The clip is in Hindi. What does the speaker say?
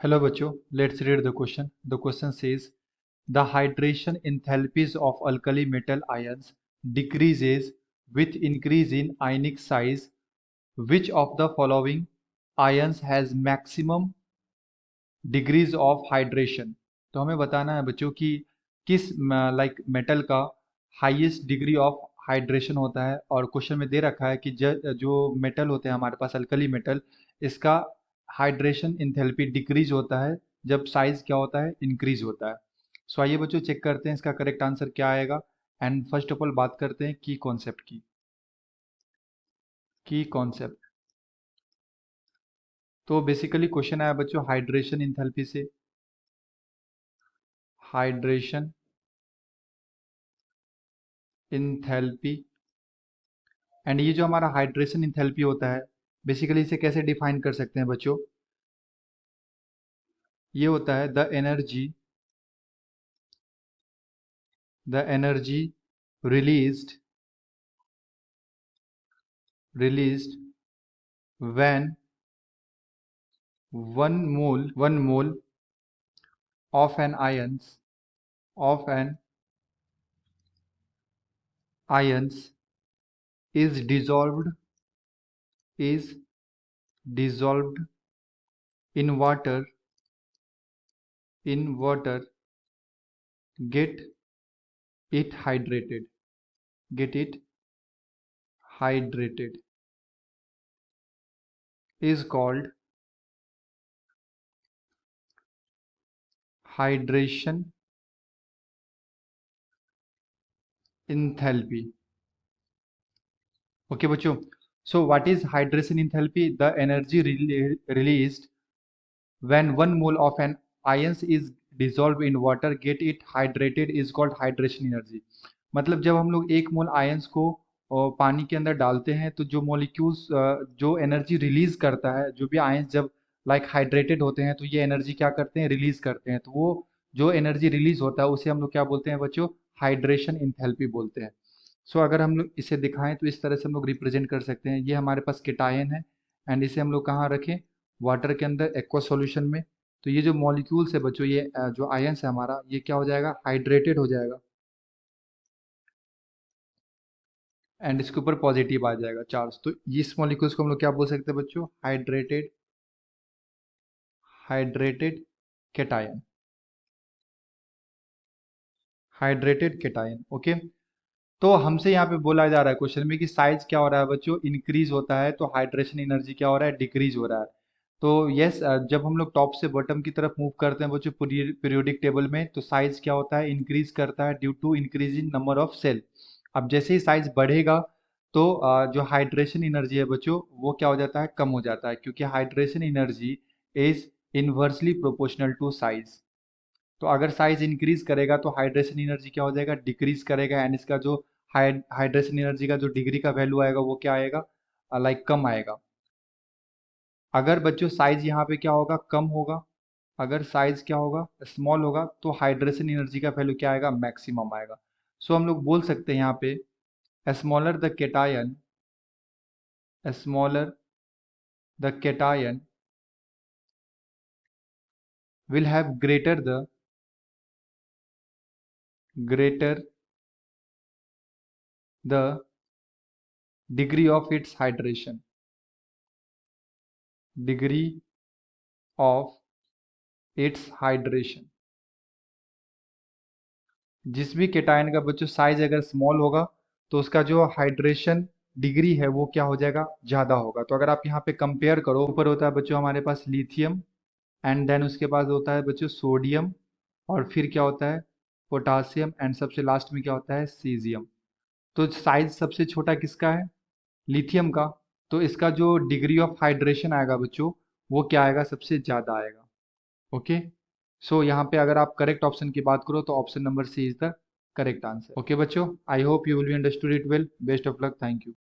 Hello बच्चों, let's read the question. The question says the hydration enthalpies of alkali metal ions decreases with increase in ionic size. Which of the following ions has maximum degrees of hydration? तो हमें बताना है बच्चों कि किस मेटल का हाईएस्ट डिग्री ऑफ हाइड्रेशन होता है। और क्वेश्चन में दे रखा है कि जो मेटल होते हैं हमारे पास अल्कली मेटल, इसका हाइड्रेशन इंथैल्पी डिक्रीज होता है जब साइज क्या होता है, इंक्रीज होता है। सो आइए बच्चों चेक करते हैं इसका करेक्ट आंसर क्या आएगा। एंड फर्स्ट ऑफ ऑल बात करते हैं की कॉन्सेप्ट की। कॉन्सेप्ट तो बेसिकली क्वेश्चन आया बच्चों हाइड्रेशन इंथैल्पी से। हाइड्रेशन इंथैल्पी, एंड ये जो हमारा हाइड्रेशन इंथैल्पी होता है बेसिकली इसे कैसे डिफाइन कर सकते हैं बच्चों? ये होता है the energy released when one mole of an ions is dissolved in water get it hydrated is called hydration enthalpy. Okay बच्चों, so what is hydration enthalpy? The energy released when one mole of an ions is dissolved in water get it hydrated is called hydration energy. मतलब जब हम लोग एक मोल आयंस को पानी के अंदर डालते हैं तो जो मॉलिक्यूल्स जो एनर्जी रिलीज करता है, जो भी आयंस जब हाइड्रेटेड होते हैं तो ये एनर्जी क्या करते हैं, रिलीज करते हैं। तो वो जो एनर्जी रिलीज होता है उसे हम लोग क्या बोलते हैं बच्चों? हाइड्रेशन इंथैल्पी बोलते हैं। सो अगर हम लोग इसे दिखाएं तो इस तरह से हम लोग रिप्रेजेंट कर सकते हैं। ये हमारे पास केटायन है एंड इसे हम लोग कहाँ रखें? वाटर के अंदर एक्वा सॉल्यूशन में। तो ये जो मॉलिक्यूल्स है बच्चों, ये जो आयंस है हमारा, ये क्या हो जाएगा? हाइड्रेटेड हो जाएगा एंड इसके ऊपर पॉजिटिव आ जाएगा चार्ज। तो इस मॉलिक्यूल्स को हम लोग क्या बोल सकते हैं बच्चों? Hydrated cation. ओके। तो हमसे यहाँ पे बोला जा रहा है क्वेश्चन में कि साइज क्या हो रहा है बच्चों? इंक्रीज होता है, तो हाइड्रेशन एनर्जी क्या हो रहा है? डिक्रीज हो रहा है। तो यस, जब हम लोग टॉप से बॉटम की तरफ मूव करते हैं बच्चों पीरियोडिक टेबल में, तो साइज क्या होता है? इंक्रीज करता है due to increase in number of cell. अब जैसे ही साइज बढ़ेगा तो जो हाइड्रेशन एनर्जी है बच्चों वो क्या हो जाता है? कम हो जाता है, क्योंकि hydration energy is inversely proportional to size. तो अगर साइज इंक्रीज करेगा तो हाइड्रेशन एनर्जी क्या हो जाएगा? डिक्रीज करेगा एंड इसका जो हाइड्रेशन एनर्जी का जो डिग्री का वैल्यू आएगा वो क्या आएगा? कम आएगा। अगर बच्चों साइज यहाँ पे क्या होगा? कम होगा। अगर साइज क्या होगा? स्मॉल होगा, तो हाइड्रेशन एनर्जी का वैल्यू क्या आएगा? मैक्सिमम आएगा। सो हम लोग बोल सकते हैं यहाँ पे smaller the cation smaller the cation will have greater the degree of its degree of hydration। जिस भी केटायन का बच्चों साइज अगर स्मॉल होगा तो उसका जो हाइड्रेशन डिग्री है वो क्या हो जाएगा? ज़्यादा होगा। तो अगर आप यहाँ पे कंपेयर करो, ऊपर होता है बच्चों हमारे पास लिथियम एंड देन उसके बाद होता है बच्चों सोडियम, और फिर क्या होता है? पोटासियम, एंड सबसे लास्ट में क्या होता है? सीजियम। तो साइज सबसे छोटा किसका है? लिथियम का। तो इसका जो डिग्री ऑफ हाइड्रेशन आएगा बच्चों वो क्या आएगा? सबसे ज़्यादा आएगा। ओके। सो यहाँ पे अगर आप करेक्ट ऑप्शन की बात करो तो option number C is the correct answer. Okay बच्चों, I hope you will be understood it well. Best of luck, thank you.